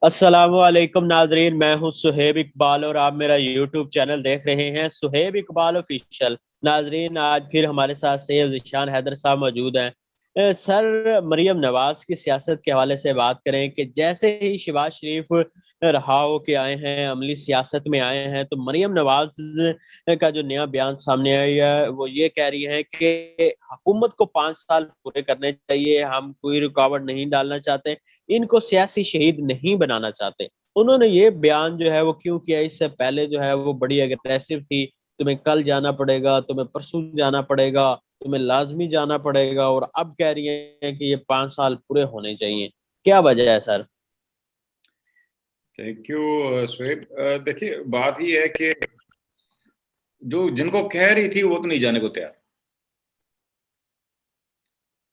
अस्सलाम वालेकुम नाजरीन, मैं हूं सुहेब इकबाल और आप मेरा यूट्यूब चैनल देख रहे हैं सुहेब इकबाल ऑफिशियल। नाजरीन, आज फिर हमारे साथ सैयद ज़ीशान हैदर साहब मौजूद हैं। सर, मरियम नवाज की सियासत के हवाले से बात करें कि जैसे ही शहबाज शरीफ रहा हो के आए हैं, अमली सियासत में आए हैं, तो मरियम नवाज का जो नया बयान सामने आया है वो ये कह रही है कि हुकूमत को 5 साल पूरे करने चाहिए, हम कोई रुकावट नहीं डालना चाहते, इनको सियासी शहीद नहीं बनाना चाहते। उन्होंने ये बयान जो है वो क्यों किया? इससे पहले जो है वो बड़ी अग्रेसिव थी, तुम्हें कल जाना पड़ेगा, तुम्हें परसों जाना पड़ेगा, तुम्हें लाजमी जाना पड़ेगा, और अब कह रही है कि ये 5 साल पूरे होने चाहिए। क्या वजह है सर? Thank you swab. देखिए, बात ये है कि जो जिनको कह रही थी वो तो नहीं जाने को तैयार।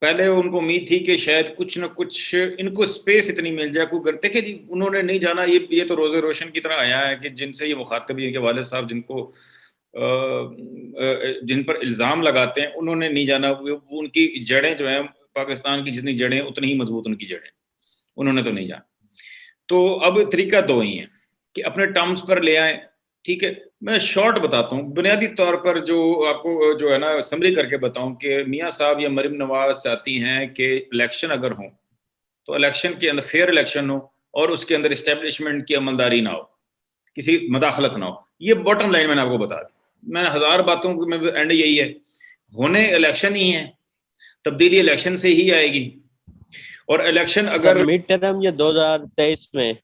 पहले उनको उम्मीद थी कि शायद कुछ न कुछ इनको स्पेस इतनी मिल जाए, कोई देखिए जी, उन्होंने नहीं जाना। ये तो रोजे रोशन की तरह आया है कि जिनसे ये मुखातिब, इनके वालिद साहब जिनको जिन पर इल्ज़ाम लगाते हैं, उन्होंने नहीं जाना। उनकी जड़ें जो हैं, पाकिस्तान की जितनी जड़ें उतनी ही मजबूत उनकी जड़ें, उन्होंने तो नहीं जाना। तो अब तरीका दो ही है कि अपने टर्म्स पर ले आए। ठीक है, मैं शॉर्ट बताता हूँ, बुनियादी तौर पर जो आपको जो है ना समरी करके बताऊं कि मियाँ साहब या मरीम नवाज चाहती हैं कि इलेक्शन अगर हो तो इलेक्शन के अंदर फेयर इलेक्शन हो और उसके अंदर इस्टेब्लिशमेंट की अमलदारी ना हो, किसी मदाखलत ना हो। ये बॉटम लाइन मैंने आपको बता दी। मैंने हजार बातों में एंड यही है, होने इलेक्शन ही है, तब्दीली इलेक्शन से ही आएगी। और इलेक्शन सर, अगर मिड टर्म या 2023 में?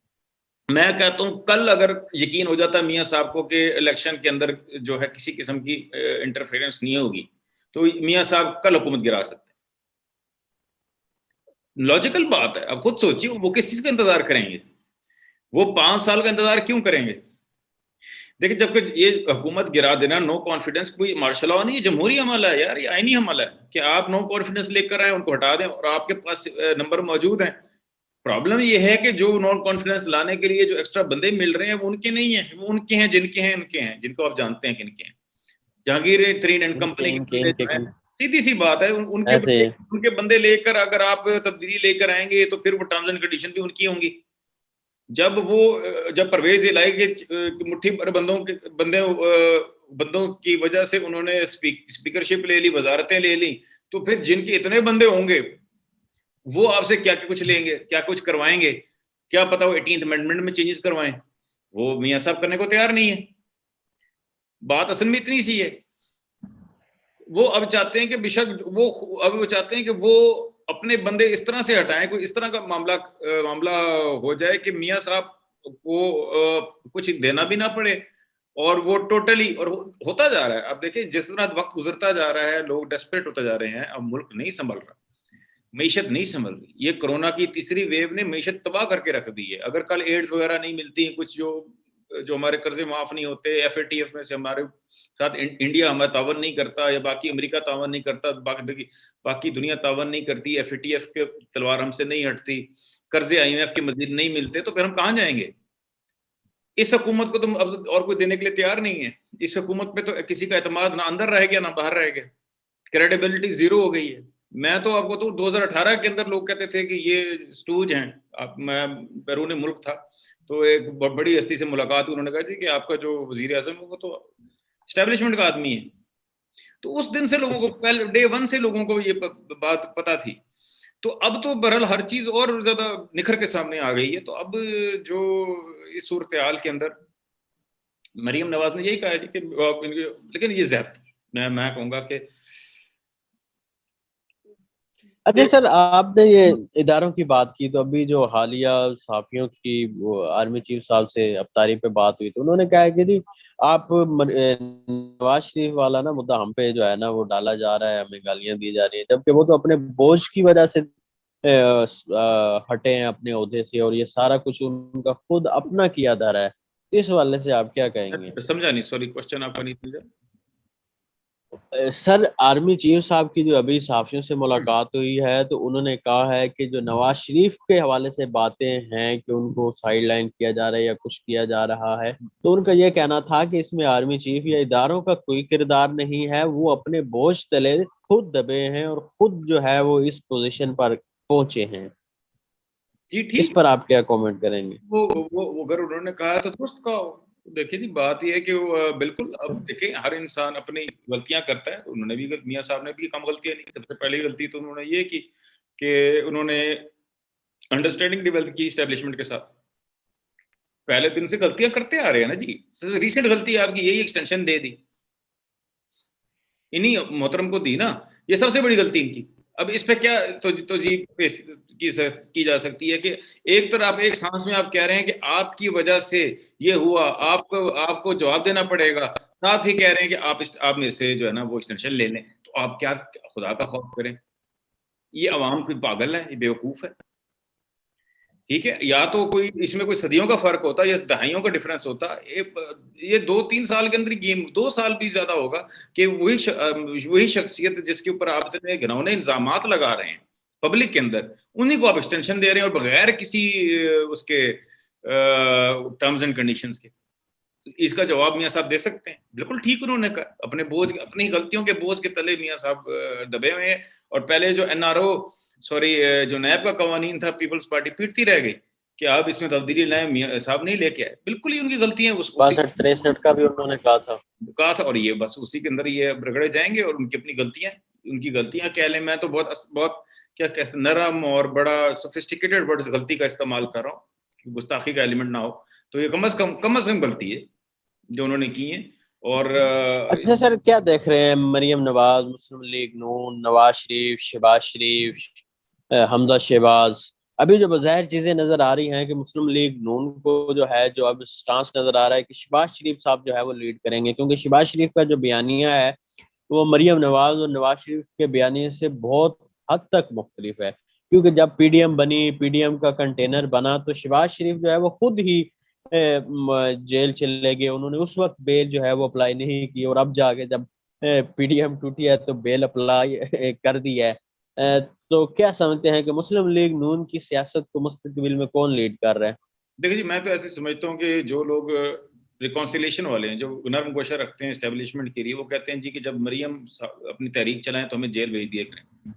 मैं कहता हूं कल अगर यकीन हो जाता मियाँ साहब को कि इलेक्शन के अंदर जो है किसी किस्म की इंटरफेरेंस नहीं होगी, तो मियाँ साहब कल हुकूमत गिरा सकते हैं। लॉजिकल बात है। अब खुद सोचिए, वो किस चीज का इंतजार करेंगे? वो 5 साल का इंतजार क्यों करेंगे? देखिए, जबकि ये हुकूमत गिरा देना, नो कॉन्फिडेंस कोई मार्शल लॉ नहीं है, जमहूरी हमला है यार, ये आईनी हमला है कि आप नो कॉन्फिडेंस लेकर आए, उनको हटा दें और आपके पास नंबर मौजूद हैं। प्रॉब्लम ये है कि जो नॉन कॉन्फिडेंस लाने के लिए जो एक्स्ट्रा बंदे मिल रहे हैं वो उनके नहीं है, वो उनके हैं, जिनके हैं उनके हैं, जिनको आप जानते हैं किनके हैं। जहांगीर तरीन एंड इनके कंपनी के इनके बंदे इनके जो है, किन सीधी सी बात है, ऐसे? उनके बंदे लेकर अगर आप तब्दीली लेकर आएंगे तो फिर वो टर्म्स एंड कंडीशन भी उनकी होंगी। जब परवेज इलाही के मुट्ठी भर बंदों की वजह से उन्होंने स्पीकरशिप ले ली, वजारतें ले ली, तो फिर जिनके इतने बंदे होंगे वो आपसे क्या कुछ लेंगे, क्या कुछ करवाएंगे? क्या पता वो 18th अमेंडमेंट में चेंजेस करवाएं। वो मियाँ साहब करने को तैयार नहीं है। बात असल में इतनी सी है। वो अब चाहते हैं कि बेशक वो चाहते हैं कि वो अपने बंदे इस तरह से हटाएं, कोई इस तरह का मामला हो जाए कि मियाँ साहब को कुछ देना भी ना पड़े और वो टोटली होता जा रहा है। अब देखिए, जिस तरह वक्त गुजरता जा रहा है, लोग डेस्परेट होते जा रहे हैं, अब मुल्क नहीं संभल रहा, मीशत नहीं संभल रही। ये कोरोना की तीसरी वेव ने मीशत तबाह करके रख दी है। अगर कल एड्स वगैरह नहीं मिलती, कुछ जो जो हमारे कर्जे माफ नहीं होते, FATF में से हमारे साथ इंडिया हमारा तावन नहीं करता, या बाकी अमेरिका तावन नहीं करता, बाकी दुनिया तावन नहीं करती, FATF के तलवार हमसे नहीं हटती, कर्जे IMF के मजीद नहीं मिलते, तो फिर हम कहाँ जाएंगे? इस हुकूमत को तो अब और कोई देने के लिए तैयार नहीं है। इस हुकूमत पे तो किसी का एतमाद ना अंदर रह गया ना बाहर रह गया, क्रेडिबिलिटी जीरो हो गई है। मैं तो आपको तो 2018 के अंदर लोग कहते थे कि ये स्टूज हैं। मैं बैरून मुल्क था, तो एक बड़ी हस्ती से मुलाकात हुई, उन्होंने कहा जी कि आपका जो वजीर आजम है वो तो स्टैब्लिशमेंट का आदमी है। तो उस दिन से लोगों को, पहले डे वन से लोगों को ये बात पता थी। तो अब तो बहरहाल हर चीज और ज्यादा निखर के सामने आ गई है। तो अब जो इस सूरत हाल के अंदर मरीम नवाज ने यही कहा है कि लेकिन ये ज्यादा, मैं कहूंगा कि अच्छा सर, आपने ये इदारों की बात की, तो अभी जो हालिया सहाफियों की वो आर्मी चीफ साहब से अफ्तारी पे बात हुई, तो उन्होंने कहा है कि जी आप नवाज शरीफ वाला ना मुद्दा हम पे जो है ना वो डाला जा रहा है, हमें गालियां दी जा रही है, जबकि वो तो अपने बोझ की वजह से हटे हैं अपने ओहदे से, और ये सारा कुछ उनका खुद अपना किया जा रहा है। इस वाले से आप क्या कहेंगे? समझा नहीं, सॉरी, क्वेश्चन आपका नहीं समझा। सर, आर्मी चीफ साहब की जो अभी सहाफियों से मुलाकात हुई है, तो उन्होंने कहा है कि जो नवाज शरीफ के हवाले से बातें हैं कि उनको साइड लाइन किया जा रहा है या कुछ किया जा रहा है, तो उनका यह कहना था कि इसमें आर्मी चीफ या इदारों का कोई किरदार नहीं है, वो अपने बोझ तले खुद दबे हैं और खुद जो है वो इस पोजीशन पर पहुंचे हैं। جی ٹھیک، اس پر آپ کیا کامنٹ کریں گے؟ وہ اگر انہوں نے کہا تو درست کہا ہو. دیکھیے جی بات یہ ہے کہ بالکل اب دیکھیں ہر انسان اپنی غلطیاں کرتا ہے. انہوں نے بھی میاں صاحب نے بھی کم غلطیاں نہیں. سب سے پہلی غلطی تو انہوں نے یہ کی کہ انہوں نے انڈرسٹینڈنگ ڈیولپ کی اسٹیبلشمنٹ کے ساتھ. پہلے دن سے غلطیاں کرتے آ رہے ہیں نا جی. ریسنٹ غلطی آپ کی یہی ایکسٹینشن دے دی, انہی محترم کو دی نا, یہ سب سے بڑی غلطی ان کی. اب اس پہ کیا توجیہ کی جا سکتی ہے کہ ایک طرف ایک سانس میں آپ کہہ رہے ہیں کہ آپ کی وجہ سے یہ ہوا, آپ کو جواب دینا پڑے گا, ساتھ ہی کہہ رہے ہیں کہ آپ میرے سے جو ہے نا وہ ایکسٹینشن لے لیں. تو آپ کیا خدا کا خوف کریں؟ یہ عوام کوئی پاگل ہے, یہ بیوقوف ہے. ٹھیک ہے, یا تو کوئی اس میں کوئی صدیوں کا فرق ہوتا یا دہائیوں کا ڈفرنس ہوتا. یہ 2-3 سال کے اندر گیم 2 سال بھی زیادہ ہوگا کہ وہی شخصیت جس کے اوپر آپ اتنے گھنونے الزامات لگا رہے ہیں پبلک کے اندر, انہیں کو آپ ایکسٹینشن دے رہے ہیں اور بغیر کسی اس کے ٹرمز اینڈ کنڈیشنز کے. اس کا جواب میاں صاحب دے سکتے ہیں. بالکل ٹھیک انہوں نے کہا, اپنی غلطیوں کے بوجھ کے تلے میاں صاحب دبے ہوئے ہیں. اور پہلے جو جو نیب کا قوانین تھا پیپلز پارٹی پیٹتی رہ گئی کہ آپ اس میں تبدیلی لائیں, میاں صاحب نہیں لے کے آئے. بالکل ہی ان کی غلطیاں 62-63 کا بھی انہوں نے کہا تھا اور یہ بس اسی کے اندر یہ رگڑے جائیں گے اور ان کی غلطیاں کہہ لیں. میں تو بہت کیا کہتے ہیں نرم اور بڑا سوفسٹیکیٹڈ ورڈ غلطی کا استعمال کر رہا ہوں, گستاخی کا ایلیمنٹ نہ ہو. تو یہ کم از کم غلطی ہے جو انہوں نے کی ہے. اور اچھا سر, کیا دیکھ رہے ہیں مریم نواز, مسلم لیگ نون, نواز شریف, شہباز شریف, حمزہ شہباز, ابھی جو بظاہر چیزیں نظر آ رہی ہیں کہ مسلم لیگ نون کو جو ہے جو اب سٹانس نظر آ رہا ہے کہ شہباز شریف صاحب جو ہے وہ لیڈ کریں گے, کیونکہ شہباز شریف کا جو بیانیہ ہے وہ مریم نواز اور نواز شریف کے بیانیے سے بہت حد تک مختلف ہے. کیونکہ جب پی ڈی ایم بنی, پی ڈی ایم کا کنٹینر بنا, تو شہباز شریف جو ہے وہ خود ہی جیل چلے گئے. انہوں نے اس وقت بیل جو ہے وہ اپلائی نہیں کی, اور اب جا کے جب پی ڈی ایم ٹوٹی ہے تو بیل اپلائی کر دی ہے. تو کیا سمجھتے ہیں کہ مسلم لیگ نون کی سیاست کو مستقبل میں کون لیڈ کر رہا ہے؟ دیکھیں جی, میں تو ایسے سمجھتا ہوں کہ جو لوگ ریکانسیلیشن والے ہیں, جو نرم گوشہ رکھتے ہیں اسٹیبلشمنٹ کے لیے, وہ کہتے ہیں جی کہ جب مریم اپنی تحریک چلائیں تو ہمیں جیل بھیج دیا کریں,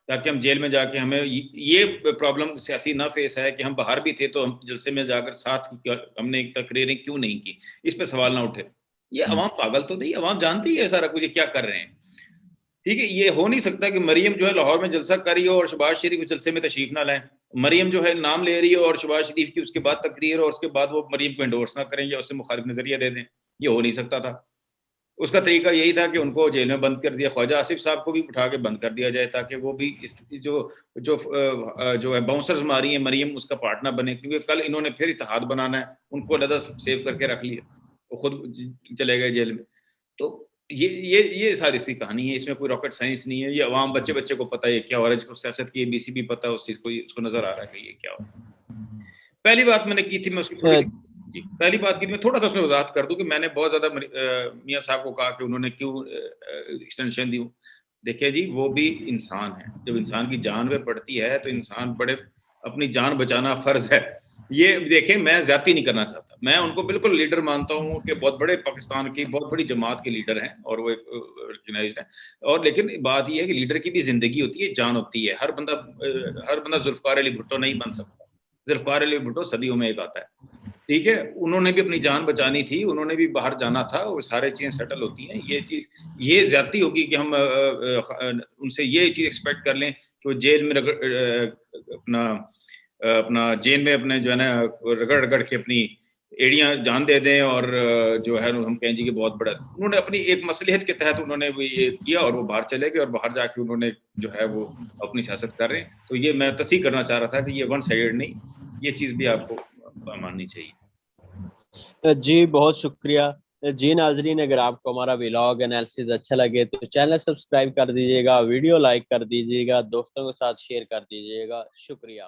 تاکہ ہم جیل میں جا کے ہمیں یہ پرابلم سیاسی نہ فیس ہے کہ ہم باہر بھی تھے تو ہم جلسے میں جا کر ساتھ ہم نے تقریریں کیوں نہیں کی, اس پہ سوال نہ اٹھے. یہ عوام پاگل تو نہیں, عوام جانتی ہے سارا کچھ کیا کر رہے ہیں. ٹھیک ہے, یہ ہو نہیں سکتا کہ مریم جو ہے لاہور میں جلسہ کر رہی ہو اور شہباز شریف اس جلسے میں تشریف نہ لائیں. مریم جو ہے نام لے رہی ہو اور شہباز شریف کی اس کے بعد تقریر اور اس کے بعد وہ مریم کو انڈورس نہ کریں یا اس سے مخالف نظریہ دے دیں. یہ ہو نہیں سکتا تھا. اس کا طریقہ یہی تھا کہ ان کو جیل میں بند کر دیا, خواجہ آصف صاحب کو بھی اٹھا کے بند کر دیا جائے تاکہ وہ بھی جو ہے باؤنسرز ماری ہیں مریم اس کا پارٹ نہ بنے, کیونکہ کل انہوں نے پھر اتحاد بنانا ہے, ان کو علیحدہ سیو کر کے رکھ لیا, وہ خود چلے گئے جیل میں. تو یہ ساری سی کہانی ہے, اس میں کوئی راکٹ سائنس نہیں ہے. یہ عوام بچے کو پتہ ہے کیا ہو رہا ہے, جس کو سیاست کی ABC بھی پتہ ہے, اس چیز کو اس کو نظر آ رہا ہے کہ یہ کیا ہو رہا ہے. پہلی بات میں نے کی تھی, میں اس کی تھوڑی سی پہلی بات کی میں تھوڑا سا اس میں وضاحت کر دوں کہ میں نے بہت زیادہ میاں صاحب کو کہا کہ انہوں نے کیوں ایکسٹینشن دی. دیکھیں جی, وہ بھی انسان ہے, جب انسان کی جان پہ پڑتی ہے تو انسان بڑے اپنی جان بچانا فرض ہے. یہ دیکھیں, میں زیادتی نہیں کرنا چاہتا, میں ان کو بالکل لیڈر مانتا ہوں کہ بہت بڑے پاکستان کی بہت بڑی جماعت کے لیڈر ہیں اور وہ ریکگنائزڈ ہیں. اور لیکن بات یہ ہے کہ لیڈر کی بھی زندگی ہوتی ہے, جان ہوتی ہے. ہر بندہ ذوالفقار علی بھٹو نہیں بن سکتا. ذوالفقار علی بھٹو صدیوں میں ایک آتا ہے. ٹھیک ہے, انہوں نے بھی اپنی جان بچانی تھی, انہوں نے بھی باہر جانا تھا, وہ سارے چیزیں سیٹل ہوتی ہیں. یہ زیادتی ہوگی کہ ہم ان سے یہ چیز ایکسپیکٹ کر لیں کہ وہ جیل میں اپنا جیل میں اپنے جو ہے نا رگڑ کے اپنی ایڑیاں جان دے دیں اور جو ہے ہم کہیں جی کہ بہت بڑا. انہوں نے اپنی ایک مصلحت کے تحت انہوں نے یہ کیا اور وہ باہر چلے گئے اور باہر جا کے انہوں نے جو ہے وہ اپنی سیاست کر رہے ہیں. تو یہ میں تصحیح کرنا چاہ رہا تھا کہ یہ ون سائیڈ نہیں, یہ چیز بھی آپ کو ماننی چاہیے. جی بہت شکریہ. جی ناظرین, اگر آپ کو ہمارا ولاگ انالیسز اچھا لگے تو چینل سبسکرائب کر دیجیے گا, ویڈیو لائک کر دیجیے گا, دوستوں کے ساتھ شیئر کر دیجیے گا. شکریہ.